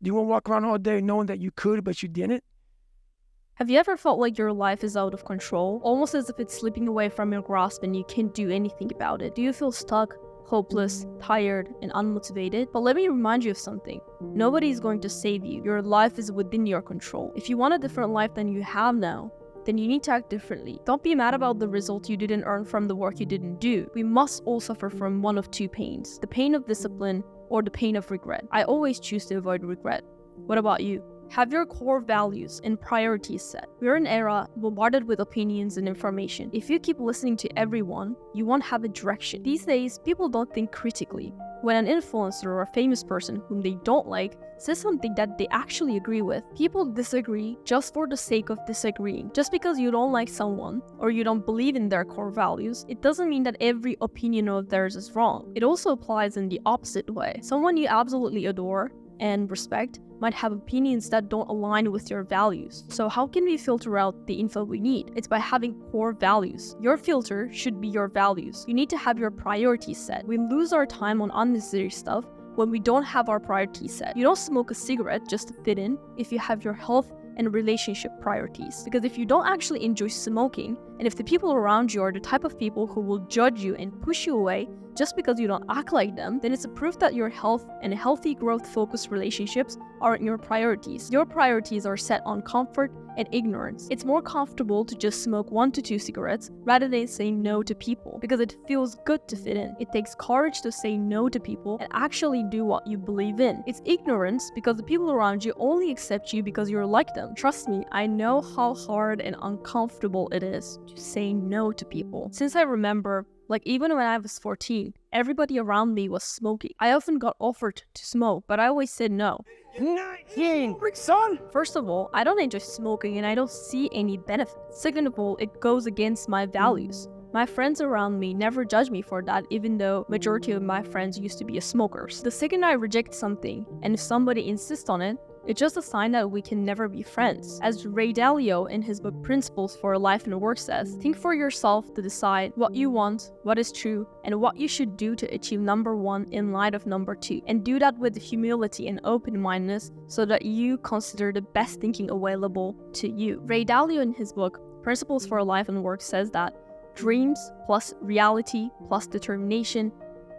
Do you want to walk around all day knowing that you could, but you didn't? Have you ever felt like your life is out of control, almost as if it's slipping away from your grasp and you can't do anything about it? Do you feel stuck, hopeless, tired, and unmotivated? But let me remind you of something. Nobody is going to save you. Your life is within your control. If you want a different life than you have now, then you need to act differently. Don't be mad about the result you didn't earn from the work you didn't do. We must all suffer from one of two pains: the pain of discipline or the pain of regret. I always choose to avoid regret. What about you? Have your core values and priorities set. We're in an era bombarded with opinions and information. If you keep listening to everyone, you won't have a direction. These days, people don't think critically. When an influencer or a famous person whom they don't like says something that they actually agree with, people disagree just for the sake of disagreeing. Just because you don't like someone or you don't believe in their core values, it doesn't mean that every opinion of theirs is wrong. It also applies in the opposite way. Someone you absolutely adore and respect might have opinions that don't align with your values. So how can we filter out the info we need? It's by having core values. Your filter should be your values. You need to have your priorities set. We lose our time on unnecessary stuff when we don't have our priorities set. You don't smoke a cigarette just to fit in if you have your health and relationship priorities. Because if you don't actually enjoy smoking, and if the people around you are the type of people who will judge you and push you away just because you don't act like them, then it's a proof that your health and healthy growth-focused relationships aren't your priorities. Your priorities are set on comfort and ignorance. It's more comfortable to just smoke 1 to 2 cigarettes rather than say no to people, because it feels good to fit in. It takes courage to say no to people and actually do what you believe in. It's ignorance because the people around you only accept you because you're like them. Trust me, I know how hard and uncomfortable it is to say no to people. Since I remember, even when I was 14, everybody around me was smoking. I often got offered to smoke, but I always said no. 19, son! First of all, I don't enjoy smoking and I don't see any benefit. Second of all, it goes against my values. My friends around me never judge me for that, even though majority of my friends used to be smokers. The second I reject something, and if somebody insists on it, it's just a sign that we can never be friends. As Ray Dalio in his book Principles for Life and Work says, think for yourself to decide what you want, what is true, and what you should do to achieve number 1 in light of number 2. And do that with humility and open-mindedness so that you consider the best thinking available to you. Ray Dalio in his book Principles for Life and Work says that dreams plus reality plus determination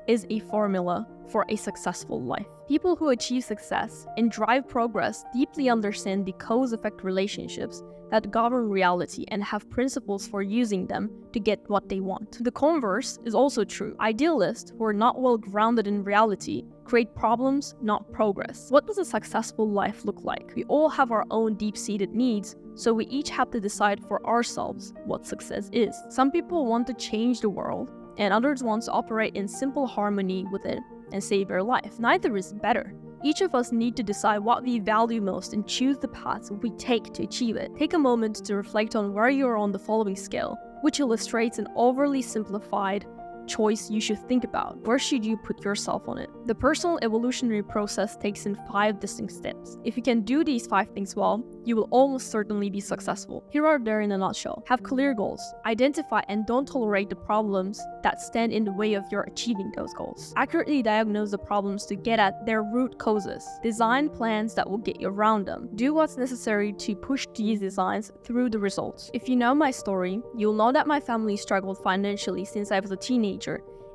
is a formula for a successful life. People who achieve success and drive progress deeply understand the cause-effect relationships that govern reality and have principles for using them to get what they want. The converse is also true. Idealists who are not well grounded in reality create problems, not progress. What does a successful life look like? We all have our own deep-seated needs, so we each have to decide for ourselves what success is. Some people want to change the world, and others want to operate in simple harmony with it and save their life. Neither is better. Each of us need to decide what we value most and choose the paths we take to achieve it. Take a moment to reflect on where you are on the following scale, which illustrates an overly simplified choice you should think about. Where should you put yourself on it? The personal evolutionary process takes in 5 distinct steps. If you can do these 5 things well, you will almost certainly be successful. Here are they in a nutshell. Have clear goals. Identify and don't tolerate the problems that stand in the way of your achieving those goals. Accurately diagnose the problems to get at their root causes. Design plans that will get you around them. Do what's necessary to push these designs through the results. If you know my story, you'll know that my family struggled financially since I was a teenager,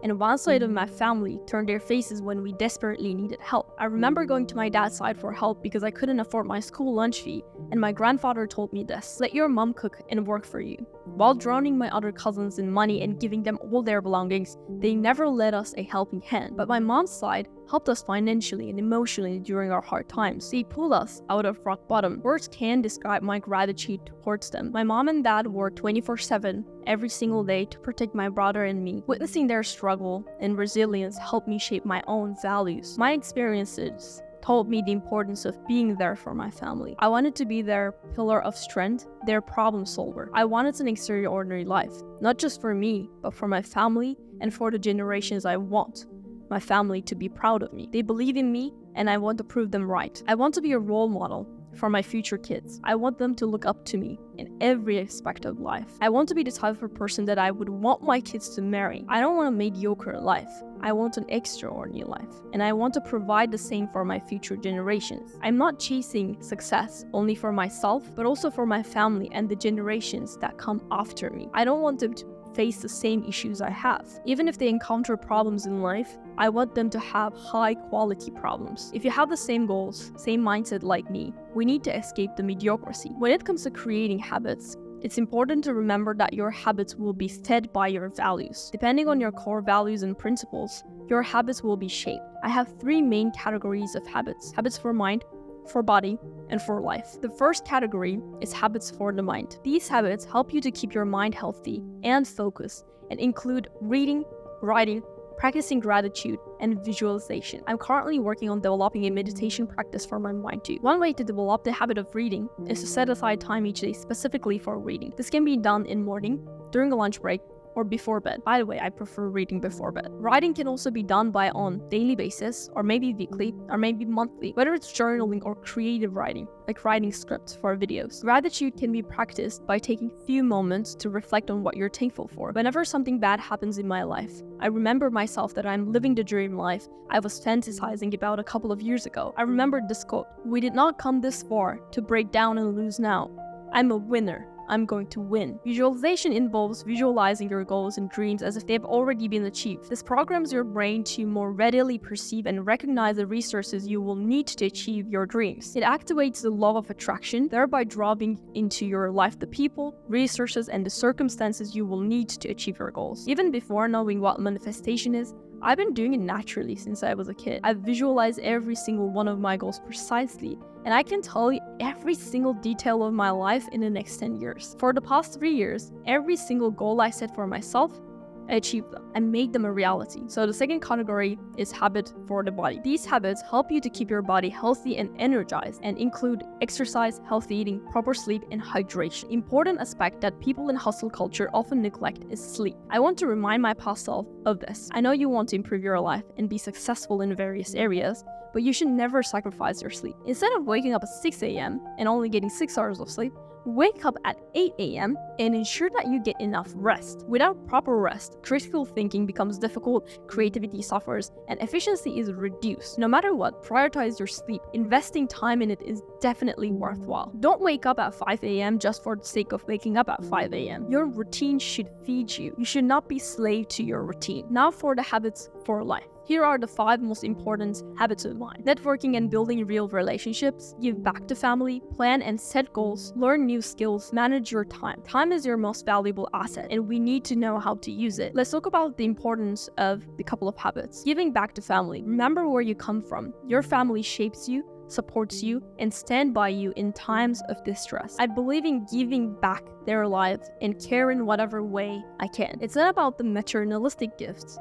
and one side of my family turned their faces when we desperately needed help. I remember going to my dad's side for help because I couldn't afford my school lunch fee, and my grandfather told me this: let your mom cook and work for you. While drowning my other cousins in money and giving them all their belongings, they never lent us a helping hand. But my mom's side helped us financially and emotionally during our hard times. They pulled us out of rock bottom. Words can't describe my gratitude towards them. My mom and dad worked 24/7 every single day to protect my brother and me. Witnessing their struggle and resilience helped me shape my own values. My experiences told me the importance of being there for my family. I wanted to be their pillar of strength, their problem solver. I wanted an extraordinary life, not just for me, but for my family and for the generations I want my family to be proud of me. They believe in me, and I want to prove them right. I want to be a role model, for my future kids. I want them to look up to me in every aspect of life. I want to be the type of person that I would want my kids to marry. I don't want a mediocre life. I want an extraordinary life. And I want to provide the same for my future generations. I'm not chasing success only for myself, but also for my family and the generations that come after me. I don't want them to face the same issues I have. Even if they encounter problems in life, I want them to have high quality problems. If you have the same goals, same mindset like me, we need to escape the mediocrity. When it comes to creating habits, it's important to remember that your habits will be fed by your values. Depending on your core values and principles, your habits will be shaped. I have 3 main categories of habits: habits for mind, for body, and for life. The first category is habits for the mind. These habits help you to keep your mind healthy and focused and include reading, writing, practicing gratitude, and visualization. I'm currently working on developing a meditation practice for my mind too. One way to develop the habit of reading is to set aside time each day specifically for reading. This can be done in morning, during a lunch break, or before bed. By the way, I prefer reading before bed. Writing can also be done by on daily basis, or maybe weekly, or maybe monthly, whether it's journaling or creative writing, like writing scripts for videos. Gratitude can be practiced by taking few moments to reflect on what you're thankful for. Whenever something bad happens in my life, I remember myself that I'm living the dream life I was fantasizing about a couple of years ago. I remembered this quote: "We did not come this far to break down and lose now. I'm a winner. I'm going to win." Visualization involves visualizing your goals and dreams as if they've already been achieved. This programs your brain to more readily perceive and recognize the resources you will need to achieve your dreams. It activates the law of attraction, thereby drawing into your life the people, resources, and the circumstances you will need to achieve your goals. Even before knowing what manifestation is, I've been doing it naturally since I was a kid. I've visualized every single one of my goals precisely, and I can tell you every single detail of my life in the next 10 years. For the past 3 years, every single goal I set for myself, I achieved them and made them a reality. So the second category is habit for the body. These habits help you to keep your body healthy and energized and include exercise, healthy eating, proper sleep, and hydration. Important aspect that people in hustle culture often neglect is sleep. I want to remind my past self of this. I know you want to improve your life and be successful in various areas, but you should never sacrifice your sleep. Instead of waking up at 6 a.m. and only getting 6 hours of sleep, wake up at 8 a.m. and ensure that you get enough rest. Without proper rest, critical thinking becomes difficult, creativity suffers, and efficiency is reduced. No matter what, prioritize your sleep. Investing time in it is definitely worthwhile. Don't wake up at 5 a.m. just for the sake of waking up at 5 a.m. Your routine should feed you. You should not be slave to your routine. Now for the habits for life. Here are the 5 most important habits of mine: networking and building real relationships, give back to family, plan and set goals, learn new skills, manage your time. Time is your most valuable asset, and we need to know how to use it. Let's talk about the importance of the couple of habits. Giving back to family. Remember where you come from. Your family shapes you, supports you, and stand by you in times of distress. I believe in giving back their lives and care in whatever way I can. It's not about the materialistic gifts,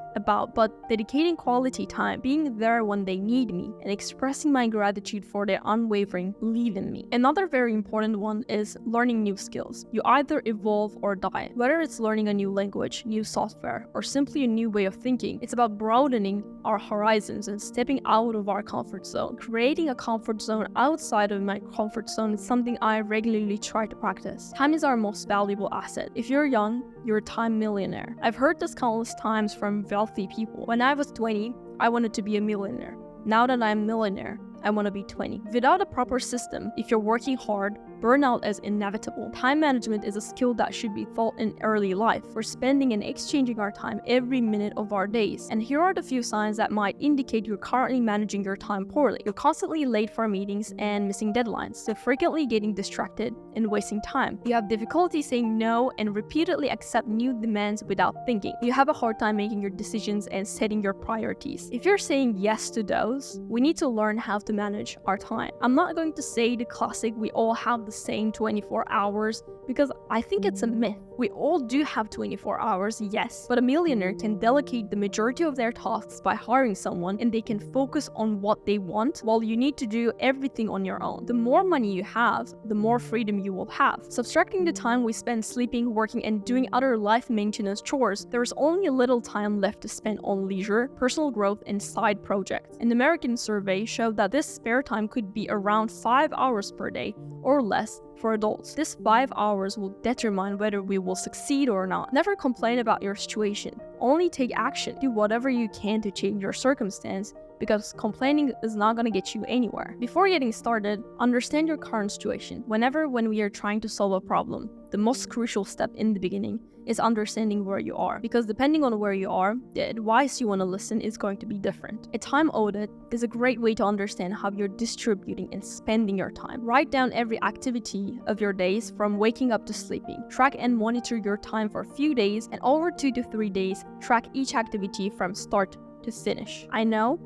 but dedicating quality time, being there when they need me, and expressing my gratitude for their unwavering belief in me. Another very important one is learning new skills. You either evolve or die. Whether it's learning a new language, new software, or simply a new way of thinking, it's about broadening our horizons and stepping out of our comfort zone. Creating a comfort zone outside of my comfort zone is something I regularly try to practice. Time is our most valuable asset. If you're young, you're a time millionaire. I've heard this countless times from wealthy people. When I was 20, I wanted to be a millionaire. Now that I'm a millionaire, I want to be 20. Without a proper system, if you're working hard, burnout is inevitable. Time management is a skill that should be taught in early life. We're spending and exchanging our time every minute of our days. And here are the few signs that might indicate you're currently managing your time poorly. You're constantly late for meetings and missing deadlines. You're frequently getting distracted and wasting time. You have difficulty saying no and repeatedly accept new demands without thinking. You have a hard time making your decisions and setting your priorities. If you're saying yes to those, we need to learn how to manage our time. I'm not going to say the classic we all have the same 24 hours because I think it's a myth. We all do have 24 hours, yes, but a millionaire can delegate the majority of their tasks by hiring someone, and they can focus on what they want while you need to do everything on your own. The more money you have, the more freedom you will have. Subtracting the time we spend sleeping, working, and doing other life maintenance chores, there's only a little time left to spend on leisure, personal growth, and side projects. An American survey showed that this spare time could be around 5 hours per day or less for adults. This 5 hours will determine whether we will succeed or not. Never complain about your situation. Only take action. Do whatever you can to change your circumstance, because complaining is not going to get you anywhere. Before getting started, understand your current situation. When we are trying to solve a problem, the most crucial step in the beginning is understanding where you are, because depending on where you are, the advice you want to listen is going to be different. A time audit is a great way to understand how you're distributing and spending your time. Write down every activity of your days from waking up to sleeping. Track and monitor your time for a few days, and over 2 to 3 days, track each activity from start to finish. I know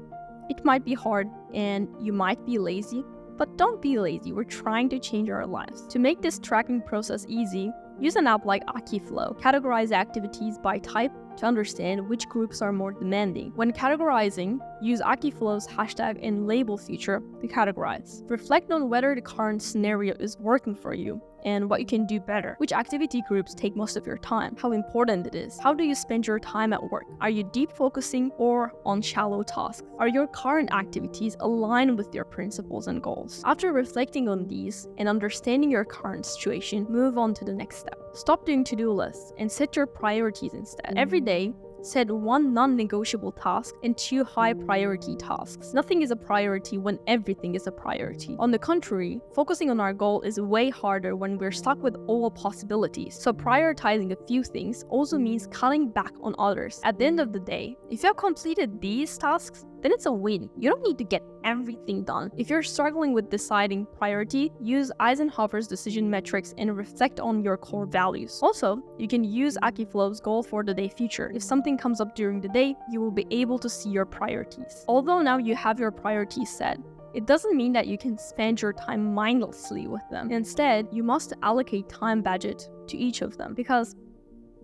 it might be hard and you might be lazy, but don't be lazy. We're trying to change our lives. To make this tracking process easy, use an app like Akiflow. Categorize activities by type to understand which groups are more demanding. When categorizing, use Akiflow's hashtag and label feature to categorize. Reflect on whether the current scenario is working for you and what you can do better. Which activity groups take most of your time? How important it is? How do you spend your time at work? Are you deep focusing or on shallow tasks? Are your current activities aligned with your principles and goals? After reflecting on these and understanding your current situation, move on to the next step. Stop doing to-do lists and set your priorities instead. Every day, set 1 non-negotiable task and 2 high-priority tasks. Nothing is a priority when everything is a priority. On the contrary, focusing on our goal is way harder when we're stuck with all possibilities. So prioritizing a few things also means cutting back on others. At the end of the day, if you have completed these tasks, then it's a win. You don't need to get everything done. If you're struggling with deciding priority, use Eisenhower's decision metrics and reflect on your core values. Also, you can use Akiflow's goal for the day feature. If something comes up during the day, you will be able to see your priorities. Although now you have your priorities set, it doesn't mean that you can spend your time mindlessly with them. Instead, you must allocate time budget to each of them, because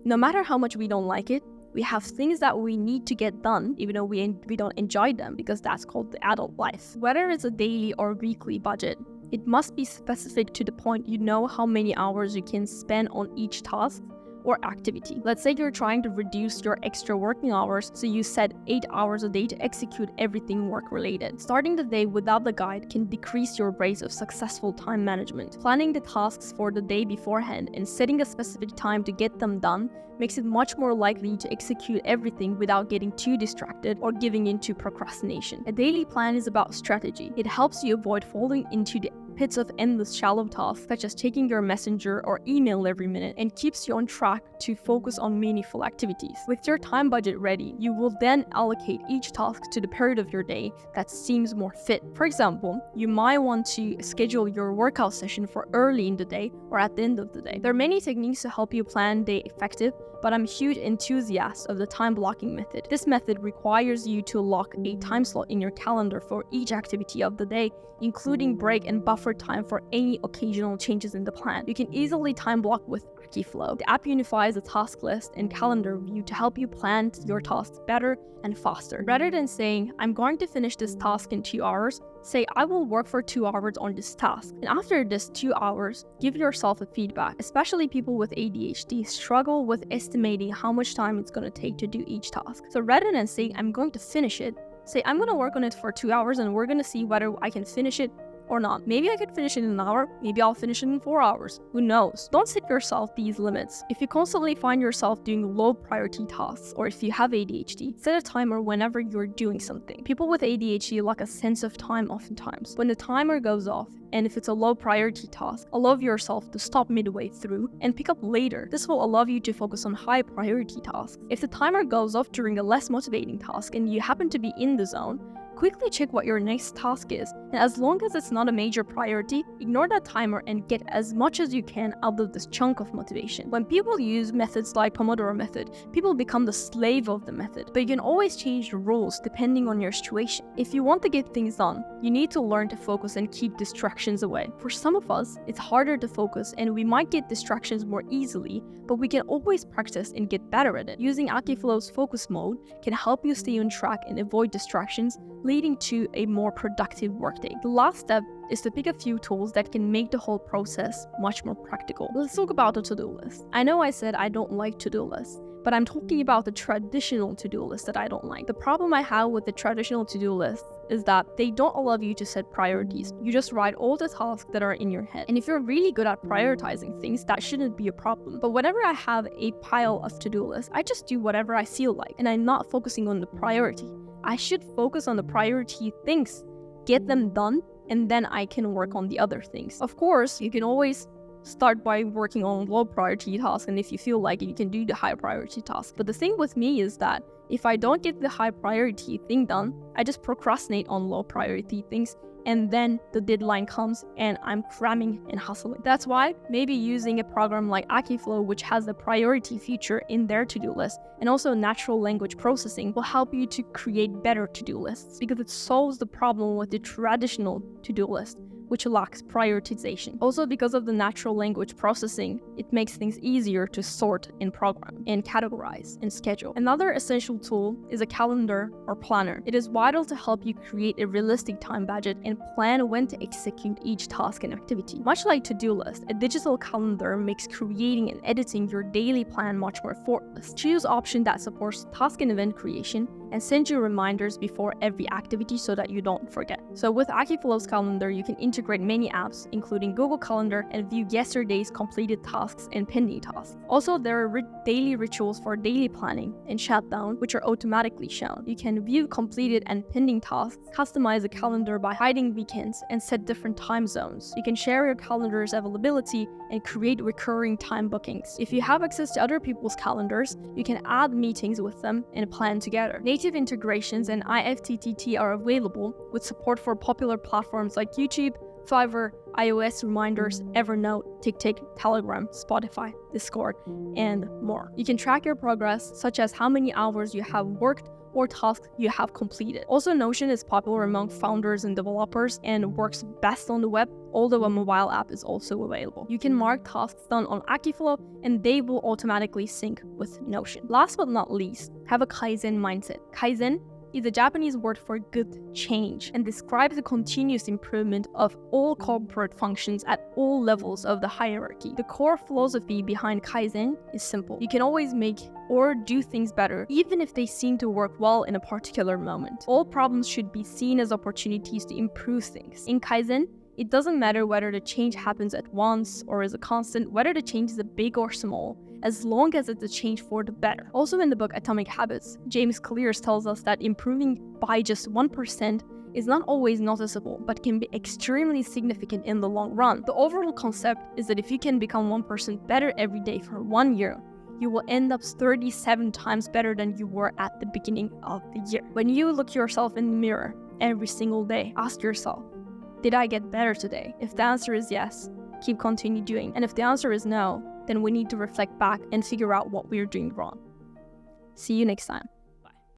no matter how much we don't like it, we have things that we need to get done, even though we don't enjoy them, because that's called the adult life. Whether it's a daily or weekly budget, it must be specific to the point you know how many hours you can spend on each task or activity. Let's say you're trying to reduce your extra working hours, so you set 8 hours a day to execute everything work-related. Starting the day without the guide can decrease your rate of successful time management. Planning the tasks for the day beforehand and setting a specific time to get them done makes it much more likely to execute everything without getting too distracted or giving into procrastination. A daily plan is about strategy. It helps you avoid falling into the pits of endless shallow tasks, such as checking your messenger or email every minute, and keeps you on track to focus on meaningful activities. With your time budget ready, you will then allocate each task to the period of your day that seems more fit. For example, you might want to schedule your workout session for early in the day or at the end of the day. There are many techniques to help you plan day effective, but I'm a huge enthusiast of the time blocking method. This method requires you to lock a time slot in your calendar for each activity of the day, including break and buffer time for any occasional changes in the plan. You can easily time block with Akiflow. The app unifies the task list and calendar view to help you plan your tasks better and faster. Rather than saying, I'm going to finish this task in 2 hours, say, I will work for 2 hours on this task. And after this 2 hours, give yourself a feedback. Especially people with ADHD struggle with estimating how much time it's going to take to do each task. So rather than saying, I'm going to finish it, say, I'm going to work on it for 2 hours and we're going to see whether I can finish it or not. Maybe I could finish it in an hour, maybe I'll finish it in 4 hours. Who knows? Don't set yourself these limits. If you constantly find yourself doing low priority tasks, or if you have ADHD, set a timer whenever you're doing something. People with ADHD lack a sense of time oftentimes. When the timer goes off, and if it's a low priority task, allow yourself to stop midway through and pick up later. This will allow you to focus on high priority tasks. If the timer goes off during a less motivating task and you happen to be in the zone, quickly check what your next task is, and as long as it's not a major priority, ignore that timer and get as much as you can out of this chunk of motivation. When people use methods like Pomodoro method, people become the slave of the method, but you can always change the rules depending on your situation. If you want to get things done, you need to learn to focus and keep distractions away. For some of us, it's harder to focus and we might get distractions more easily, but we can always practice and get better at it. Using Akiflow's focus mode can help you stay on track and avoid distractions, leading to a more productive workday. The last step is to pick a few tools that can make the whole process much more practical. Let's talk about the to-do list. I know I said I don't like to-do lists, but I'm talking about the traditional to-do list that I don't like. The problem I have with the traditional to-do list is that they don't allow you to set priorities. You just write all the tasks that are in your head. And if you're really good at prioritizing things, that shouldn't be a problem. But whenever I have a pile of to-do lists, I just do whatever I feel like, and I'm not focusing on the priority. I should focus on the priority things, get them done, and then I can work on the other things. Of course, you can always start by working on low priority tasks, and if you feel like it, you can do the high priority task. But the thing with me is that if I don't get the high priority thing done, I just procrastinate on low priority things, and then the deadline comes and I'm cramming and hustling. That's why maybe using a program like Akiflow, which has the priority feature in their to-do list, and also natural language processing, will help you to create better to-do lists, because it solves the problem with the traditional to-do list, which lacks prioritization. Also, because of the natural language processing, it makes things easier to sort and program and categorize and schedule. Another essential tool is a calendar or planner. It is vital to help you create a realistic time budget and plan when to execute each task and activity. Much like to-do list, a digital calendar makes creating and editing your daily plan much more effortless. Choose option that supports task and event creation and send you reminders before every activity so that you don't forget. So with Akiflow's calendar, you can integrate many apps, including Google Calendar, and view yesterday's completed tasks and pending tasks. Also, there are daily rituals for daily planning and shutdown, which are automatically shown. You can view completed and pending tasks, customize the calendar by hiding weekends, and set different time zones. You can share your calendar's availability and create recurring time bookings. If you have access to other people's calendars, you can add meetings with them and plan together. Native integrations and IFTTT are available with support for popular platforms like YouTube, Fiverr, iOS reminders, Evernote, TikTok, Telegram, Spotify, Discord, and more. You can track your progress, such as how many hours you have worked or tasks you have completed. Also, Notion is popular among founders and developers and works best on the web, although a mobile app is also available. You can mark tasks done on Akiflow and they will automatically sync with Notion. Last but not least, have a Kaizen mindset. Kaizen is a Japanese word for good change and describes the continuous improvement of all corporate functions at all levels of the hierarchy. The core philosophy behind Kaizen is simple. You can always make or do things better, even if they seem to work well in a particular moment. All problems should be seen as opportunities to improve things. In Kaizen, it doesn't matter whether the change happens at once or is a constant, whether the change is big or small, as long as it's a change for the better. Also in the book Atomic Habits, James Clear tells us that improving by just 1% is not always noticeable, but can be extremely significant in the long run. The overall concept is that if you can become 1% better every day for 1 year, you will end up 37 times better than you were at the beginning of the year. When you look yourself in the mirror every single day, ask yourself, did I get better today? If the answer is yes, continue doing. And if the answer is no, then we need to reflect back and figure out what we're doing wrong. See you next time.